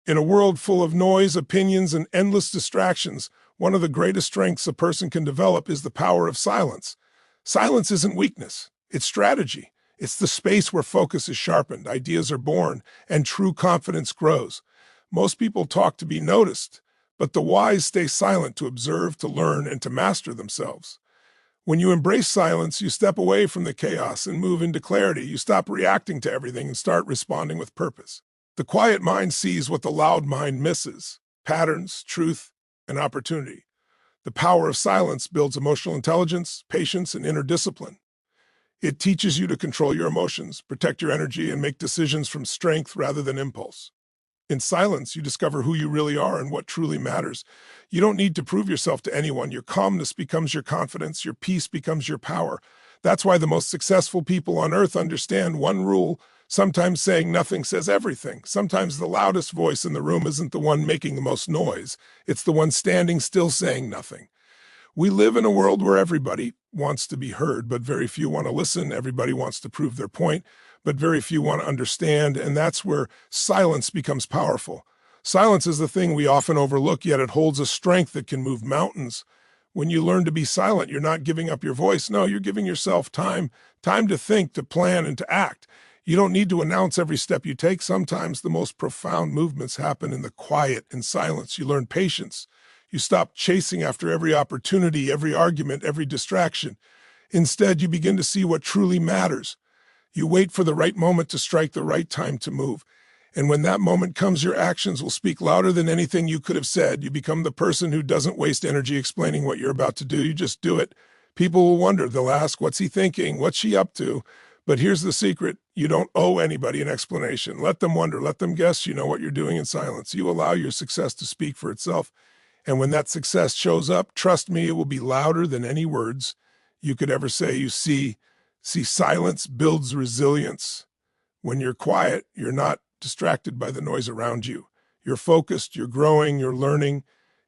In a world full of noise, opinions, and endless distractions, one of the greatest strengths a person can develop is the power of silence. Silence isn't weakness, it's strategy. It's the space where focus is sharpened, ideas are born, and true confidence grows. Most people talk to be noticed, but the wise stay silent to observe, to learn, and to master themselves. When you embrace silence, you step away from the chaos and move into clarity. You stop reacting to everything and start responding with purpose. The quiet mind sees what the loud mind misses: patterns, truth, and opportunity. The power of silence builds emotional intelligence, patience, and inner discipline. It teaches you to control your emotions, protect your energy, and make decisions from strength rather than impulse. In silence, you discover who you really are and what truly matters. You don't need to prove yourself to anyone. Your calmness becomes your confidence. Your peace becomes your power. That's why the most successful people on earth understand one rule: sometimes saying nothing says everything. Sometimes the loudest voice in the room isn't the one making the most noise. It's the one standing still saying nothing. We live in a world where everybody wants to be heard, but very few want to listen. Everybody wants to prove their point, but very few want to understand, and that's where silence becomes powerful. Silence is the thing we often overlook, yet it holds a strength that can move mountains. When you learn to be silent, you're not giving up your voice. No, you're giving yourself time to think, to plan, and to act. You don't need to announce every step you take. Sometimes the most profound movements happen in the quiet and silence. You learn patience. You stop chasing after every opportunity, every argument, every distraction. Instead, you begin to see what truly matters. You wait for the right moment to strike, the right time to move. And when that moment comes, your actions will speak louder than anything you could have said. You become the person who doesn't waste energy explaining what you're about to do. You just do it. People will wonder. They'll ask, what's he thinking? What's she up to? But here's the secret. You don't owe anybody an explanation. Let them wonder. Let them guess you know what you're doing in silence. You allow your success to speak for itself. And when that success shows up, trust me, it will be louder than any words you could ever say. You see, silence builds resilience. When you're quiet, you're not distracted by the noise around you. You're focused, you're growing, you're learning.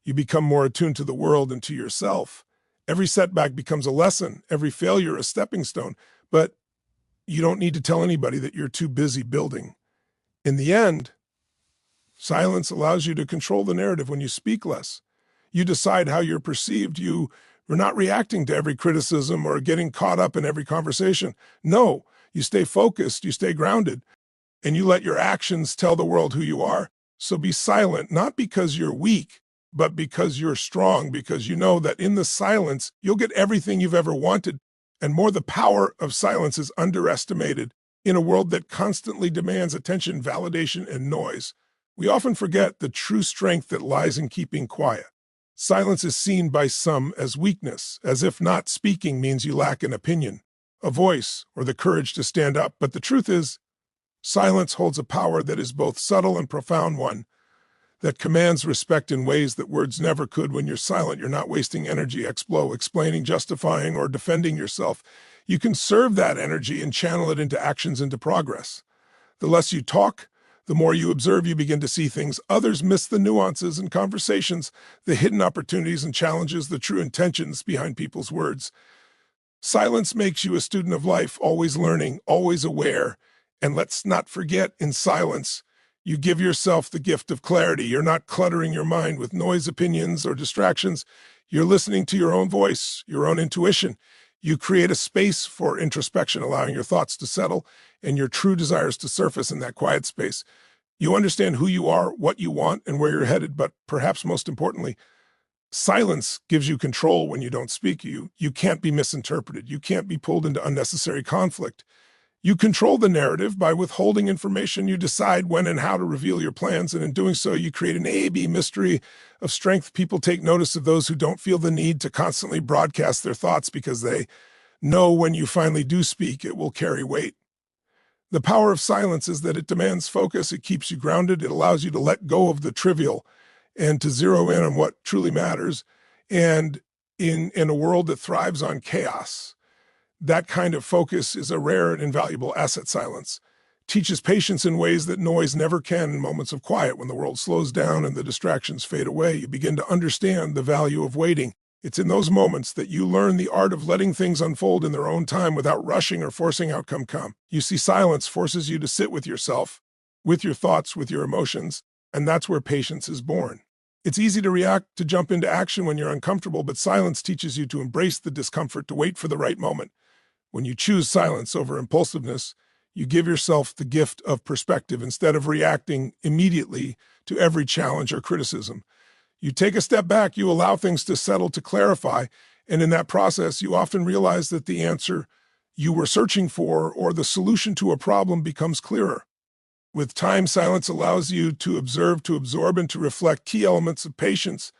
You become more attuned to the world and to yourself. Every setback becomes a lesson, every failure a stepping stone. But you don't need to tell anybody that you're too busy building. In the end, silence allows you to control the narrative. When you speak less, you decide how you're perceived. You're not reacting to every criticism or getting caught up in every conversation. No, you stay focused, you stay grounded, and you let your actions tell the world who you are. So be silent, not because you're weak, but because you're strong, because you know that in the silence, you'll get everything you've ever wanted. And more, the power of silence is underestimated in a world that constantly demands attention, validation, and noise. We often forget the true strength that lies in keeping quiet. Silence is seen by some as weakness, as if not speaking means you lack an opinion, a voice, or the courage to stand up. But the truth is, silence holds a power that is both subtle and profound, one that commands respect in ways that words never could. When you're silent, you're not wasting energy explaining, justifying, or defending yourself. You can serve that energy and channel it into actions, into progress. The less you talk, the more you observe. You begin to see things others miss: the nuances in conversations, the hidden opportunities and challenges, the true intentions behind people's words. Silence makes you a student of life, always learning, always aware. And let's not forget, in silence, you give yourself the gift of clarity. You're not cluttering your mind with noise, opinions, or distractions. You're listening to your own voice, your own intuition. You create a space for introspection, allowing your thoughts to settle and your true desires to surface in that quiet space. You understand who you are, what you want, and where you're headed, but perhaps most importantly, silence gives you control. When you don't speak. You can't be misinterpreted. You can't be pulled into unnecessary conflict. You control the narrative by withholding information. You decide when and how to reveal your plans, and in doing so, you create an A-B mystery of strength. People take notice of those who don't feel the need to constantly broadcast their thoughts, because they know when you finally do speak, it will carry weight. The power of silence is that it demands focus. It keeps you grounded. It allows you to let go of the trivial and to zero in on what truly matters. And in a world that thrives on chaos, that kind of focus is a rare and invaluable asset. Silence teaches patience in ways that noise never can. In moments of quiet, when the world slows down and the distractions fade away, you begin to understand the value of waiting. It's in those moments that you learn the art of letting things unfold in their own time without rushing or forcing outcome. You see, silence forces you to sit with yourself, with your thoughts, with your emotions, And that's where patience is born. It's easy to react, to jump into action when you're uncomfortable, but silence teaches you to embrace the discomfort, to wait for the right moment. When you choose silence over impulsiveness, you give yourself the gift of perspective instead of reacting immediately to every challenge or criticism. You take a step back, you allow things to settle, to clarify, and in that process, you often realize that the answer you were searching for or the solution to a problem becomes clearer. With time, silence allows you to observe, to absorb, and to reflect key elements of patience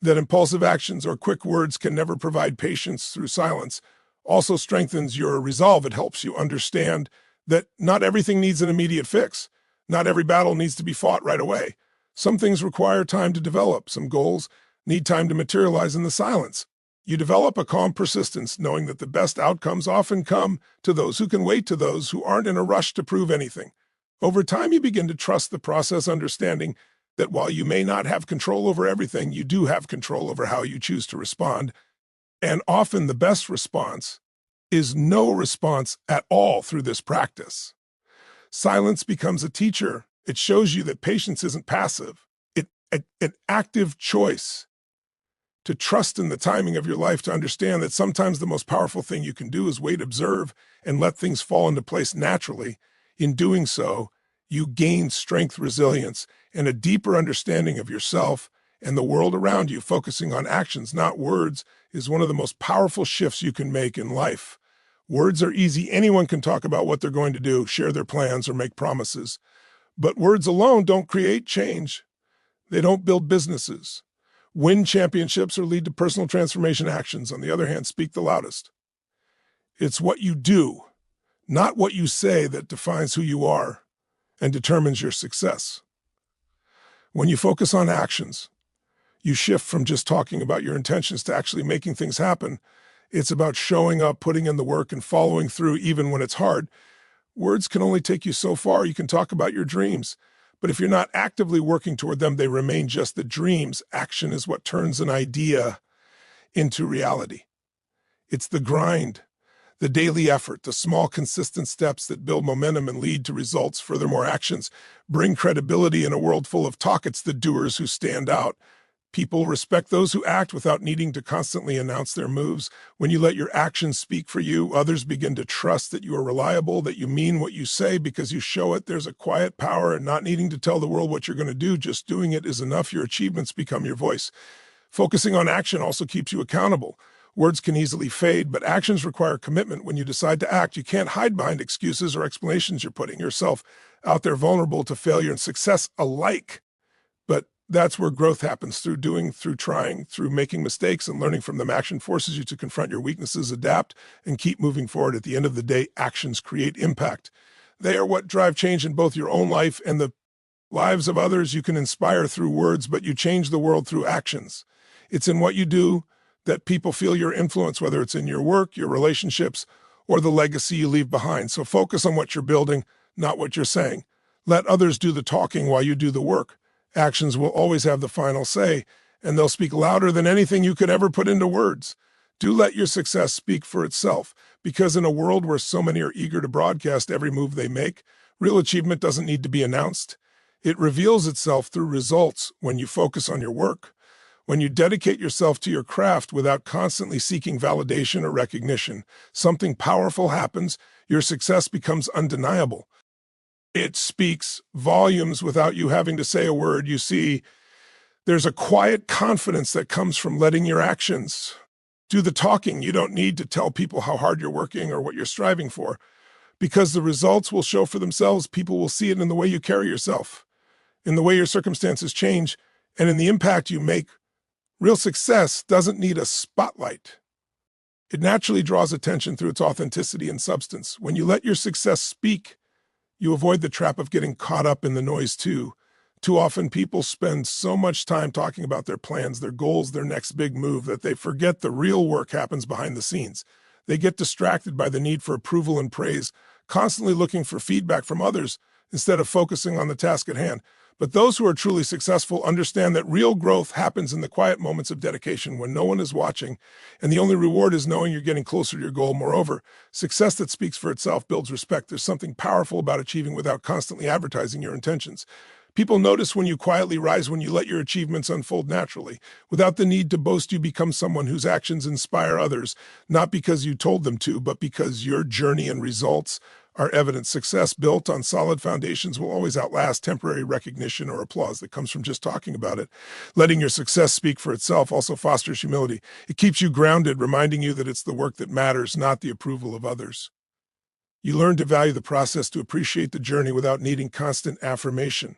that impulsive actions or quick words can never provide. Patience through silence also strengthens your resolve. It helps you understand that not everything needs an immediate fix. Not every battle needs to be fought right away. Some things require time to develop. Some goals need time to materialize in the silence. You develop a calm persistence, knowing that the best outcomes often come to those who can wait, to those who aren't in a rush to prove anything. Over time, you begin to trust the process, understanding that while you may not have control over everything, you do have control over how you choose to respond. And often the best response is no response at all through this practice. Silence becomes a teacher. It shows you that patience isn't passive. It's an active choice to trust in the timing of your life, to understand that sometimes the most powerful thing you can do is wait, observe, and let things fall into place naturally. In doing so, you gain strength, resilience, and a deeper understanding of yourself and the world around you. Focusing on actions, not words, is one of the most powerful shifts you can make in life. Words are easy. Anyone can talk about what they're going to do, share their plans, or make promises. But words alone don't create change. They don't build businesses, win championships, or lead to personal transformation. Actions, on the other hand, speak the loudest. It's what you do, not what you say, that defines who you are and determines your success. When you focus on actions, you shift from just talking about your intentions to actually making things happen. It's about showing up, putting in the work, and following through even when it's hard. Words can only take you so far. You can talk about your dreams, but if you're not actively working toward them, they remain just the dreams. Action is what turns an idea into reality. It's the grind, the daily effort, the small, consistent steps that build momentum and lead to results. Furthermore, actions bring credibility in a world full of talk. It's the doers who stand out. People respect those who act without needing to constantly announce their moves. When you let your actions speak for you, others begin to trust that you are reliable, that you mean what you say because you show it. There's a quiet power in not needing to tell the world what you're going to do. Just doing it is enough. Your achievements become your voice. Focusing on action also keeps you accountable. Words can easily fade, but actions require commitment. When you decide to act, you can't hide behind excuses or explanations. You're putting yourself out there, vulnerable to failure and success alike. But that's where growth happens, through doing, through trying, through making mistakes and learning from them. Action forces you to confront your weaknesses, adapt, and keep moving forward. At the end of the day, actions create impact. They are what drive change in both your own life and the lives of others. You can inspire through words, but you change the world through actions. It's in what you do that people feel your influence, whether it's in your work, your relationships, or the legacy you leave behind. So focus on what you're building, not what you're saying. Let others do the talking while you do the work. Actions will always have the final say, and they'll speak louder than anything you could ever put into words. Do let your success speak for itself, because in a world where so many are eager to broadcast every move they make, real achievement doesn't need to be announced. It reveals itself through results. When you focus on your work, when you dedicate yourself to your craft without constantly seeking validation or recognition, something powerful happens. Your success becomes undeniable. It speaks volumes without you having to say a word. You see, there's a quiet confidence that comes from letting your actions do the talking. You don't need to tell people how hard you're working or what you're striving for, because the results will show for themselves. People will see it in the way you carry yourself, in the way your circumstances change, and in the impact you make. Real success doesn't need a spotlight. It naturally draws attention through its authenticity and substance. When you let your success speak, you avoid the trap of getting caught up in the noise too. Too often people spend so much time talking about their plans, their goals, their next big move, that they forget the real work happens behind the scenes. They get distracted by the need for approval and praise, constantly looking for feedback from others instead of focusing on the task at hand. But those who are truly successful understand that real growth happens in the quiet moments of dedication, when no one is watching, and the only reward is knowing you're getting closer to your goal. Moreover, success that speaks for itself builds respect. There's something powerful about achieving without constantly advertising your intentions. People notice when you quietly rise, when you let your achievements unfold naturally. Without the need to boast, you become someone whose actions inspire others, not because you told them to, but because your journey and results are evident. Success built on solid foundations will always outlast temporary recognition or applause that comes from just talking about it. Letting your success speak for itself also fosters humility. It keeps you grounded, reminding you that it's the work that matters, not the approval of others. You learn to value the process, to appreciate the journey without needing constant affirmation.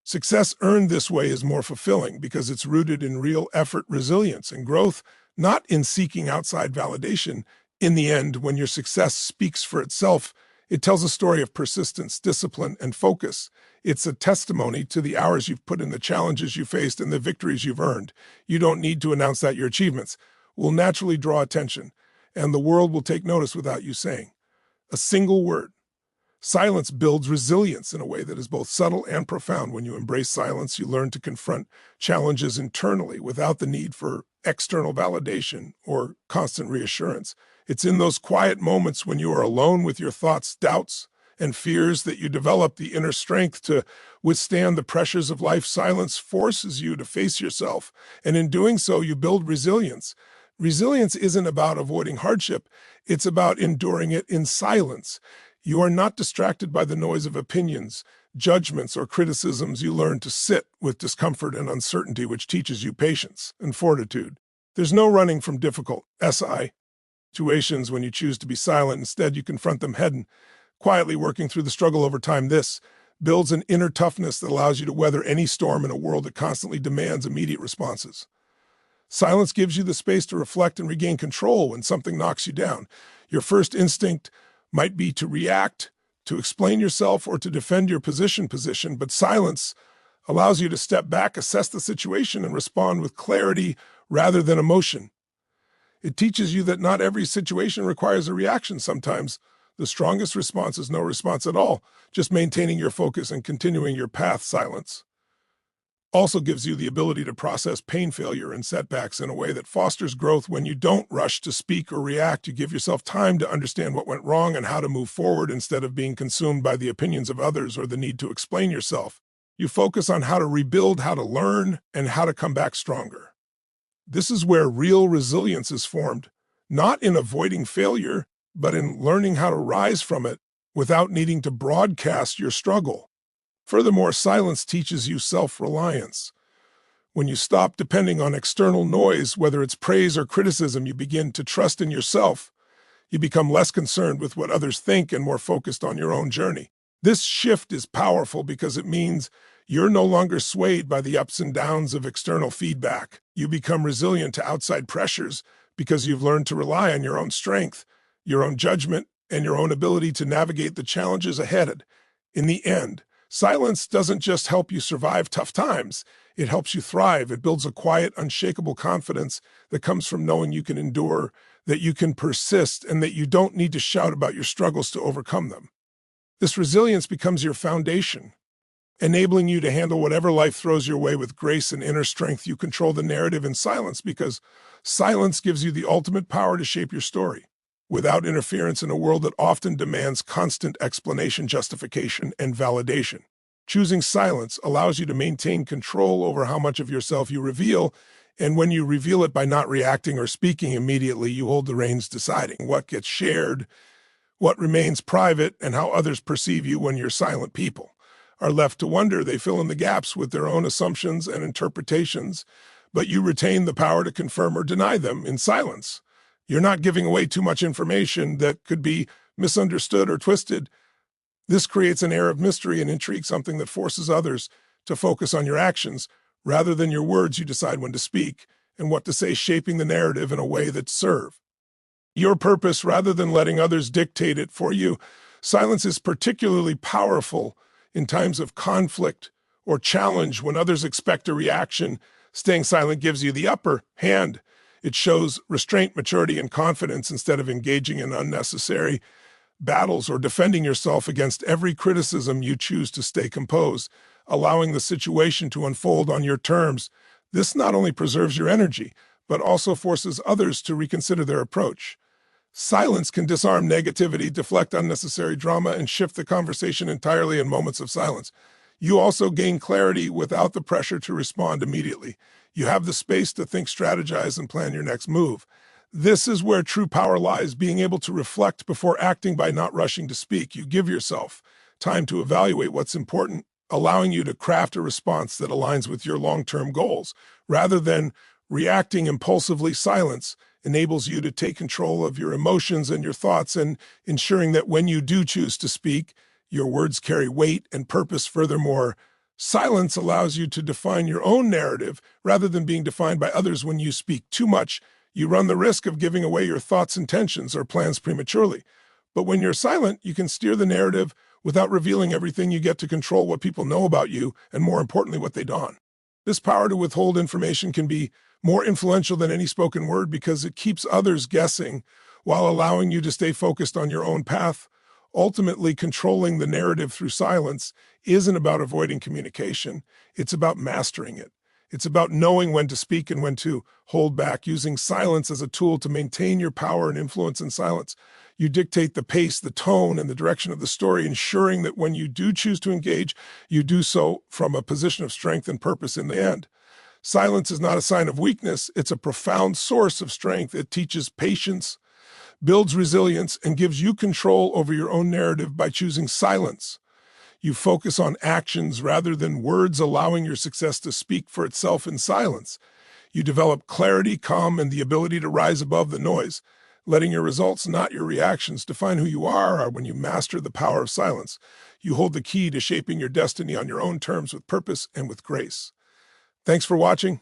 Success earned this way is more fulfilling because it's rooted in real effort, resilience, and growth, not in seeking outside validation. In the end, when your success speaks for itself, it tells a story of persistence, discipline, and focus. It's a testimony to the hours you've put in, the challenges you faced, and the victories you've earned. You don't need to announce that. Your achievements will naturally draw attention, and the world will take notice without you saying a single word. Silence builds resilience in a way that is both subtle and profound. When you embrace silence, you learn to confront challenges internally without the need for external validation or constant reassurance. It's in those quiet moments when you are alone with your thoughts, doubts, and fears that you develop the inner strength to withstand the pressures of life. Silence forces you to face yourself, and in doing so, you build resilience. Resilience isn't about avoiding hardship, it's about enduring it in silence. You are not distracted by the noise of opinions, judgments, or criticisms. You learn to sit with discomfort and uncertainty, which teaches you patience and fortitude. There's no running from difficult situations when you choose to be silent. Instead, you confront them head-on, quietly working through the struggle over time. This builds an inner toughness that allows you to weather any storm in a world that constantly demands immediate responses. Silence gives you the space to reflect and regain control when something knocks you down. Your first instinct might be to react, to explain yourself, or to defend your position, but silence allows you to step back, assess the situation, and respond with clarity rather than emotion. It teaches you that not every situation requires a reaction. Sometimes the strongest response is no response at all, just maintaining your focus and continuing your path. Silence also gives you the ability to process pain, failure, and setbacks in a way that fosters growth. When you don't rush to speak or react, you give yourself time to understand what went wrong and how to move forward instead of being consumed by the opinions of others or the need to explain yourself. You focus on how to rebuild, how to learn, and how to come back stronger. This is where real resilience is formed, not in avoiding failure, but in learning how to rise from it without needing to broadcast your struggle. Furthermore, silence teaches you self-reliance. When you stop depending on external noise, whether it's praise or criticism, you begin to trust in yourself. You become less concerned with what others think and more focused on your own journey. This shift is powerful because it means you're no longer swayed by the ups and downs of external feedback. You become resilient to outside pressures because you've learned to rely on your own strength, your own judgment, and your own ability to navigate the challenges ahead. In the end, silence doesn't just help you survive tough times, it helps you thrive. It builds a quiet, unshakable confidence that comes from knowing you can endure, that you can persist, and that you don't need to shout about your struggles to overcome them. This resilience becomes your foundation, enabling you to handle whatever life throws your way with grace and inner strength. You control the narrative in silence because silence gives you the ultimate power to shape your story without interference in a world that often demands constant explanation, justification, and validation. Choosing silence allows you to maintain control over how much of yourself you reveal, and when you reveal it by not reacting or speaking immediately, you hold the reins, deciding what gets shared, what remains private, and how others perceive you. When you're silent, people are left to wonder. They fill in the gaps with their own assumptions and interpretations, but you retain the power to confirm or deny them in silence. You're not giving away too much information that could be misunderstood or twisted. This creates an air of mystery and intrigue, something that forces others to focus on your actions rather than your words. You decide when to speak and what to say, shaping the narrative in a way that serves your purpose rather than letting others dictate it for you. Silence is particularly powerful in times of conflict or challenge when others expect a reaction. Staying silent gives you the upper hand. It shows restraint, maturity, and confidence instead of engaging in unnecessary battles or defending yourself against every criticism. You choose to stay composed, allowing the situation to unfold on your terms. This not only preserves your energy, but also forces others to reconsider their approach. Silence can disarm negativity, deflect unnecessary drama, and shift the conversation entirely in moments of silence. You also gain clarity without the pressure to respond immediately. You have the space to think, strategize, and plan your next move. This is where true power lies, being able to reflect before acting by not rushing to speak. You give yourself time to evaluate what's important, allowing you to craft a response that aligns with your long-term goals. Rather than reacting impulsively, silence enables you to take control of your emotions and your thoughts, and ensuring that when you do choose to speak, your words carry weight and purpose. Furthermore, silence allows you to define your own narrative rather than being defined by others. When you speak too much, you run the risk of giving away your thoughts, intentions, or plans prematurely. But when you're silent, you can steer the narrative without revealing everything. You get to control what people know about you, and more importantly, what they don't. This power to withhold information can be more influential than any spoken word because it keeps others guessing while allowing you to stay focused on your own path. Ultimately, controlling the narrative through silence isn't about avoiding communication. It's about mastering it. It's about knowing when to speak and when to hold back, using silence as a tool to maintain your power and influence. In silence, you dictate the pace, the tone, and the direction of the story, ensuring that when you do choose to engage, you do so from a position of strength and purpose in the end. Silence is not a sign of weakness. It's a profound source of strength. It teaches patience, builds resilience, and gives you control over your own narrative. By choosing silence, you focus on actions rather than words, allowing your success to speak for itself. In silence, you develop clarity, calm, and the ability to rise above the noise, letting your results, not your reactions, define who you are. When you master the power of silence, you hold the key to shaping your destiny on your own terms, with purpose and with grace. Thanks for watching.